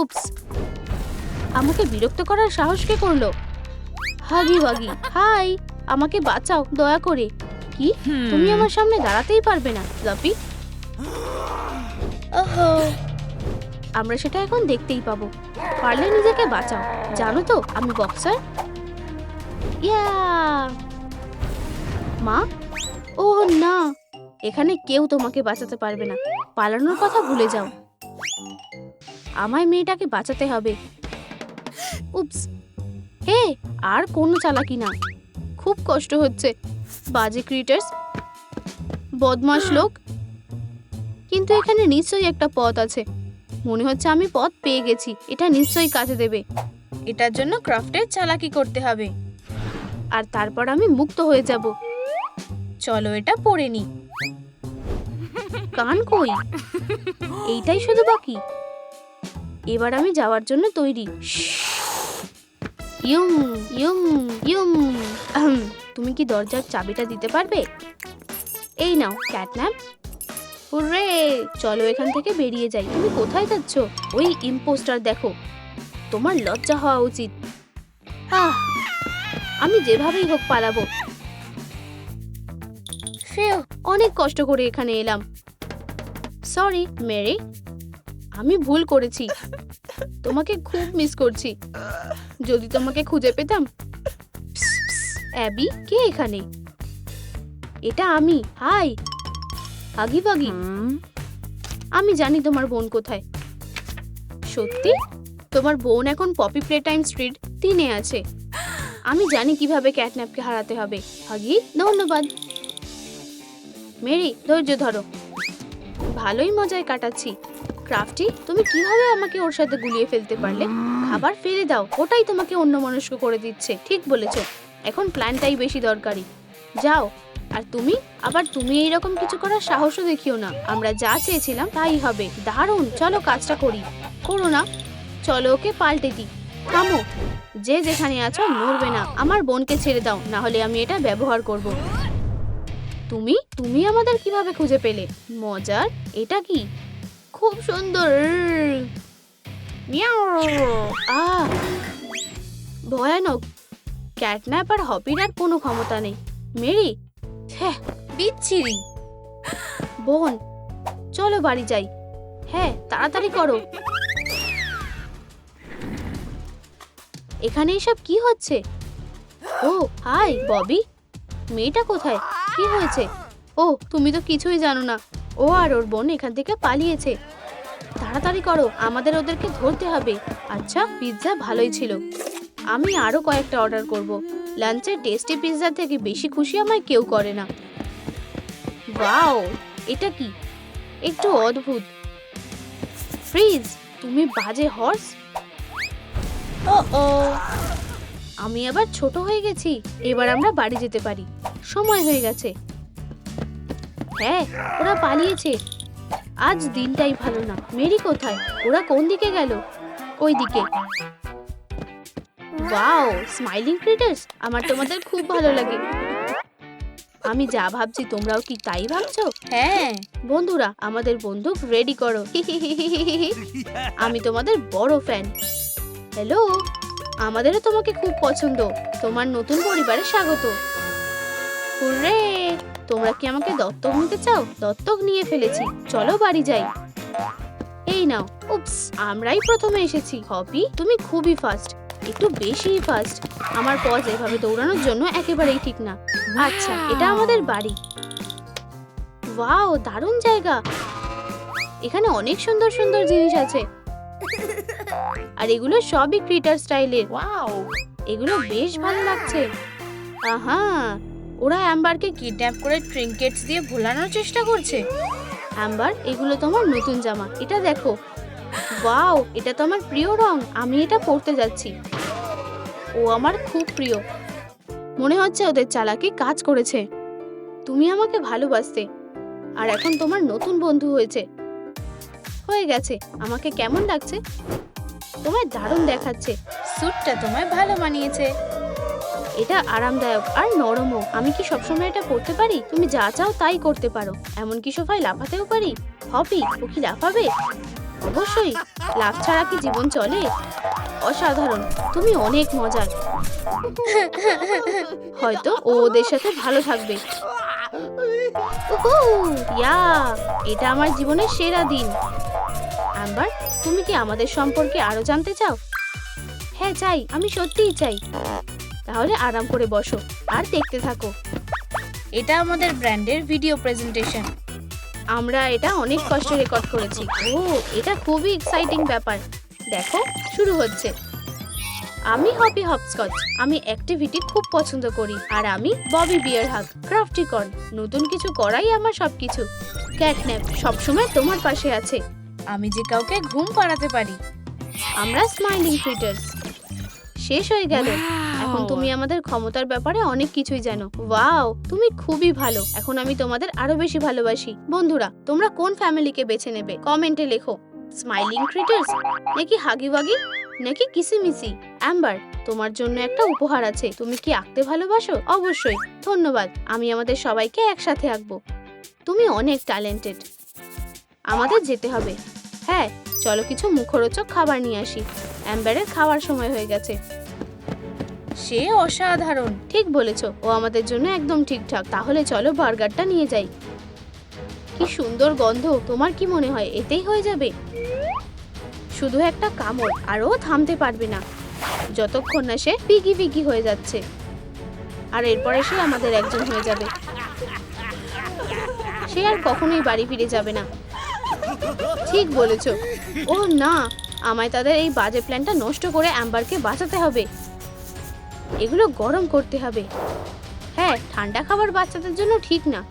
উপস, আমাকে বিরক্ত করার সাহস কে করলো? হাগি ওয়াগি, হাই, আমাকে বাঁচাও দয়া করে। কি, তুমি আমার সামনে দাঁড়াতেই পারবে না ফ্লাফি? ওহো, আমরা সেটা এখন দেখতেই পাবো। পারলে নিজেকে বাঁচাও। জানো তো আমি বক্সার। ইয়া মা, ও না, এখানে কেউ তোমাকে বাঁচাতে পারবে না। পালানোর কথা ভুলে যাও। আমায় মেয়েটাকে বাঁচাতে হবে। উপস, হে, আর কোনো চালাকি না। খুব কষ্ট হচ্ছে। বাজে ক্রিটার্স, বদমাশ লোক। কিন্তু এখানে নিশ্চয়ই একটা পথ আছে। মনে হচ্ছে আমি পথ পেয়ে গেছি। এটা নিশ্চয়ই কাজে দেবে। এটার জন্য ক্রাফটের চালাকি করতে হবে, আর তারপর আমি মুক্ত হয়ে যাব। চলো এটা পড়ে নি। কান কই? এইটাই শুধু বাকি। এবার আমি যাওয়ার জন্য তৈরি। ইয়ুম ইয়ুম ইয়ুম। তুমি কি দরজার চাবিটা দিতে পারবে? এই নাও ক্যাটন্যাপ। হুররে, চলো এখান থেকে বেরিয়ে যাই। তুমি কোথায় যাচ্ছ? ওই ইম্পোস্টার দেখো। তোমার লজ্জা হওয়া উচিত। আমি যেভাবেই হোক পালাবো। অনেক কষ্ট করে এখানে এলাম। সরি মেরি, আমি ভুল করেছি। তোমাকে খুব মিস করছি। যদি তোমাকে খুঁজে পেতাম। অ্যাবি, কে এখানে? এটা আমি। হাই হাগি বাগি। আমি জানি তোমার বোন কোথায়। সত্যি? তোমার বোন এখন পপি প্লে টাইম স্ট্রিট 3-এ আছে। আমি জানি কিভাবে ক্যাটন্যাপকে হারাতে হবে। হাগি, ধন্যবাদ। মেরি, ধৈর্য ধরো। ভালোই মজায় কাটাচ্ছি। ক্রাফটি, তুমি কিভাবে আমাকে ওর সাথে গুলিয়ে ফেলতে পারলে? খাবার ফেলে দাও, ওটাই তোমাকে অন্যমনস্ক করে দিচ্ছে। ঠিক বলেছো, এখন প্ল্যানটাই বেশি দরকারি। যাও। আর তুমি এইরকম কিছু করার সাহসও দেখিও না। আমরা যা চেয়েছিলাম তাই হবে। দারুণ, চলো কাজটা করি। করো না, চলো ওকে পাল্টে দিই। থামো, যে যেখানে আছো নড়বে না। আমার বোনকে ছেড়ে দাও, না হলে আমি এটা ব্যবহার করব। তুমি আমাদের কিভাবে খুঁজে পেলে? মজার। এটা কি? খুব সুন্দর। মিয়াও। ভয়ানক। ক্যাটন্যাপ আর হপির আর কোনো ক্ষমতা নেই। মেরি, হ্যাঁ, বিচ্ছিরি। বোন, চলো বাড়ি যাই। হ্যাঁ, তাড়াতাড়ি করো। এখানে এসব কি হচ্ছে? ও হাই ববি, মেয়েটা কোথায়? কি হয়েছে? ও, তুমি তো কিছুই জানো না। ও আর ওর বোন এখান থেকে পালিয়েছে। তাড়াতাড়ি করো, আমাদের ওদেরকে ধরতে হবে। আচ্ছা, পিৎজা ভালোই ছিল। আমি আরো কয়েকটা অর্ডার করব। লাঞ্চের টেস্টি পিৎজা থেকে বেশি খুশি আমায় কেউ করে না। ওয়াও, এটা কি? একটু অদ্ভুত। ফ্রিজ, তুমি বাজে হর্স। ও, আমি আবার ছোট হয়ে গেছি। এবার আমরা বাড়ি যেতে পারি। সময় হয়ে গেছে। হ্যাঁ, ওরা পালিয়েছে। আজ দিনটাই ভালো না। মেরি কোথায়? ওরা কোন দিকে গেল? ওই দিকে। ওয়াও, স্মাইলিং ক্রিটার্স, আমার তোমাদের খুব ভালো লাগে। আমি যা ভাবছি তোমরাও কি তাই ভাবছো? হ্যাঁ বন্ধুরা, আমাদের বন্দুক রেডি করো। আমি তোমাদের বড় ফ্যান। হ্যালো, আমাদেরও তোমাকে খুব পছন্দ। তোমার নতুন পরিবারে স্বাগত। হুররে, তোমরা কি আমাকে দত্তক নিতে চাও? দত্তক নিয়ে ফেলেছি। চলো বাড়ি যাই। এই নাও। উপস, আমরাই প্রথমে এসেছি। হপি, তুমি খুবই ফাস্ট। একটু বেশিই ফাস্ট। আমার পজ এভাবে দৌড়ানোর জন্য একেবারেই ঠিক না। আচ্ছা, এটা আমাদের বাড়ি। ওয়াও, দারুণ জায়গা। এখানে অনেক সুন্দর সুন্দর জিনিস আছে, আর এগুলো সবই ক্রিটার স্টাইলের। ওয়াও, এগুলো বেশ ভালো লাগছে। আহা, ওরা অ্যাম্বারকে কিডন্যাপ করে ট্রিঙ্কেটস দিয়ে ভোলানোর চেষ্টা করছে। অ্যাম্বার, এগুলো তোমার নতুন জামা, এটা দেখো। ওয়াও, এটা তো আমার প্রিয় রং, আমি এটা পরতে যাচ্ছি। ও আমার খুব প্রিয়। মনে হচ্ছে ওদের চালাকি কাজ করেছে। তুমি আমাকে ভালোবাসতে, আর এখন তোমার নতুন বন্ধু হয়েছে। হয়ে গেছে। আমাকে কেমন লাগছে? তোমায় দারুণ দেখাচ্ছে। স্যুটটা তোমায় ভালো মানিয়েছে। এটা আরামদায়ক আর নরমও। আমি কি সবসময় এটা পরতে পারি? তুমি যা চাও তাই করতে পারো। এমনকি সোফায় লাফাতেও পারি। হপি, ও কি লাফাবে? অবশ্যই। লাফ ছাড়া কি জীবন চলে? অসাধারণ, তুমি অনেক মজার। হয়তো ও ওদের সাথে ভালো থাকবে। উহু, ইয়া, এটা আমার জীবনের সেরা দিন। অ্যাম্বার, তুমি কি আমাদের সম্পর্কে আরো জানতে চাও? হ্যাঁ চাই, আমি সত্যিই চাই। তাহলে আরাম করে বসো আর দেখতে থাকো। এটা আমাদের ব্র্যান্ডের ভিডিও প্রেজেন্টেশন। আমরা এটা অনেক কষ্টে রেকর্ড করেছি। ও, এটা খুবই এক্সাইটিং ব্যাপার। দেখো, শুরু হচ্ছে। আমি হপি হপস্কচ। আমি অ্যাক্টিভিটি খুব পছন্দ করি। আর আমি ববি বিয়ার হাগ, ক্রাফটিকর্ন। নতুন কিছু করাই আমার সবকিছু। ক্যাটন্যাপ সবসময় তোমার পাশে আছে। আমি যে কাউকে ঘুম পাড়াতে পারি। আমরা স্মাইলিং ক্রিটার্স। শেষ হয়ে গেল। এখন তুমি আমাদের ক্ষমতার ব্যাপারে অনেক কিছুই জানো। ওয়াও, তুমি খুবই ভালো। এখন আমি তোমাদের আরো বেশি ভালোবাসি। বন্ধুরা, তোমরা কোন ফ্যামিলিকে বেছে নেবে কমেন্টে লেখো। স্মাইলিং ক্রিটার্স নাকি হাগি ওয়াগি নাকি কিসিমিসি? অ্যাম্বার, তোমার জন্য একটা উপহার আছে। তুমি কি আঁকতে ভালোবাসো? অবশ্যই। ধন্যবাদ। আমি আমাদের সবাইকে একসাথে আঁকবো। তুমি অনেক ট্যালেন্টেড। আমাদের যেতে হবে। হ্যাঁ, চলো কিছু মুখরোচক খাবার নিয়ে আসি। অ্যাম্বারের খাওয়ার সময় হয়ে গেছে। সে অসাধারণ। ঠিক বলেছো, ও আমাদের জন্য একদম ঠিকঠাক। তাহলে চলো বার্গারটা নিয়ে যাই। কি সুন্দর গন্ধ। তোমার কি মনে হয় এতেই হয়ে যাবে? শুধু একটা কামড়, আর ও থামতে পারবে না যতক্ষণ না সে পিগি পিগি হয়ে যাচ্ছে। আর এরপরে সে আমাদের একজন হয়ে যাবে। সে আর কখনোই বাড়ি ফিরে যাবে না। ঠিক বলেছো। ও না, আমায় তাদের এই বাজে প্ল্যানটা নষ্ট করে অ্যাম্বারকে বাঁচাতে হবে। এগুলো গরম করতে হবে। হ্যাঁ, ঠান্ডা খাবার বাচ্চাদের জন্য ঠিক না।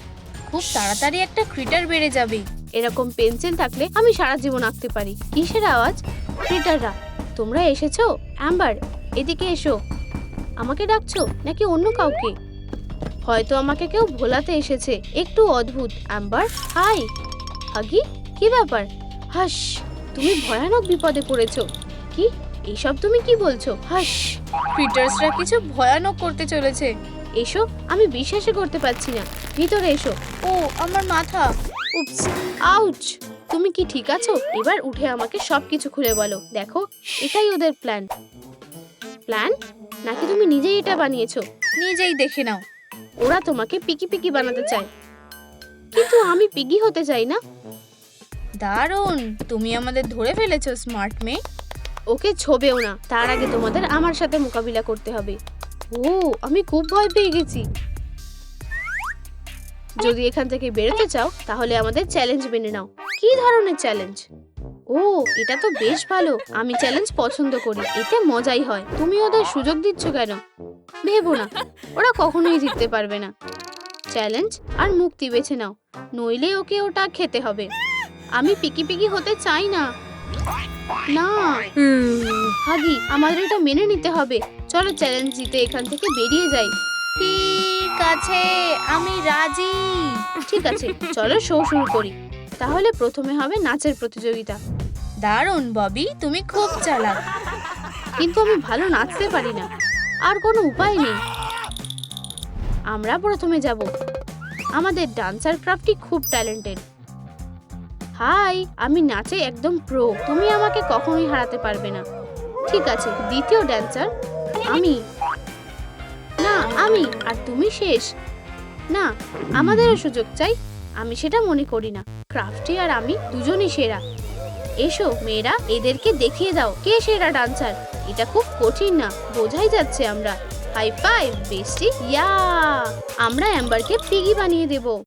খুব তাড়াতাড়ি একটা ক্রিটার বেড়ে যাবে। এরকম পেন্সিল থাকলে আমি সারা জীবন আঁকতে পারি। কিসের আওয়াজ? ক্রিটাররা, তোমরা এসেছো? অ্যাম্বার, এদিকে এসো। আমাকে ডাকছো নাকি অন্য কাউকে? হয়তো আমাকে কেউ ভোলাতে এসেছে। একটু অদ্ভুত। Amber, high. হাগি, কি ব্যাপার? হাস, তুমি ভয়ানক বিপদে পড়েছো। কি? এইসব তুমি কি বলছো? হাস, ক্রিটার্সরা কিছু ভয়ানক করতে চলেছে। এসো, আমি বিশ্বাসই করতে পারছি না। ভিতরে এসো। ও, আমার মাথা। উপস, আউচ। তুমি কি ঠিক আছো? এবার উঠে আমাকে সবকিছু খুলে বলো। দেখো, এটাই ওদের প্ল্যান। প্ল্যান নাকি তুমি নিজেই এটা বানিয়েছো? নিজেই দেখে নাও। ওরা তোমাকে পিকি পিকি বানাতে চায়, কিন্তু আমি পিগি হতে চাই না। দারুণ, তুমি আমাদের ধরে ফেলেছো স্মার্ট মেয়ে। ওকে ছোবেও না, তার আগে তোমাদের আমার সাথে মোকাবিলা করতে হবে। ও, আমি খুব ভয় পেয়ে গেছি। যদি এখান থেকে বেরোতে চাও তাহলে আমাদের চ্যালেঞ্জ মেনে নাও। কি ধরনের চ্যালেঞ্জ? ও, এটা তো বেশ ভালো। আমি চ্যালেঞ্জ পছন্দ করি, এতে মজাই হয়। তুমি ওদের সুযোগ দিচ্ছ কেন? ভেবো না, ওরা কখনোই জিততে পারবে না। চ্যালেঞ্জ আর মুক্তি বেছে নাও, নইলে ওকে ওটা খেতে হবে। আমি পিকি পিকি হতে চাই না। না হাগি, আমাদের এটা মেনে নিতে হবে। চলো চ্যালেঞ্জ জিতে এখান থেকে বেরিয়ে যাই। ঠিক আছে, আমি রাজি। ঠিক আছে, চলো শো শুরু করি। তাহলে প্রথমে হবে নাচের প্রতিযোগিতা। দারুণ ববি, তুমি খুব চালাক। কিন্তু আমি ভালো নাচতে পারি না, আর কোনো উপায় নেই। আমরা প্রথমে যাব। আমাদের ডান্সার ক্রাফটি খুব ট্যালেন্টেড। হাই, আমি নাচে একদম প্রো। তুমি আমাকে কখনোই হারাতে পারবে না। ঠিক আছে, দ্বিতীয় ড্যান্সার আমি। না, আমি। আর তুমি শেষ। না, আমাদেরও সুযোগ চাই। আমি সেটা মনে করি না। ক্রাফটি আর আমি দুজনই সেরা। এসো মেয়েরা, এদেরকে দেখিয়ে দাও কে সেরা ডান্সার। এটা খুব কঠিন না, বোঝাই যাচ্ছে। আমরা হাই ফাইভ বেস্টি, ইয়া! আমরা অ্যাম্বারকে পিগি বানিয়ে দেব।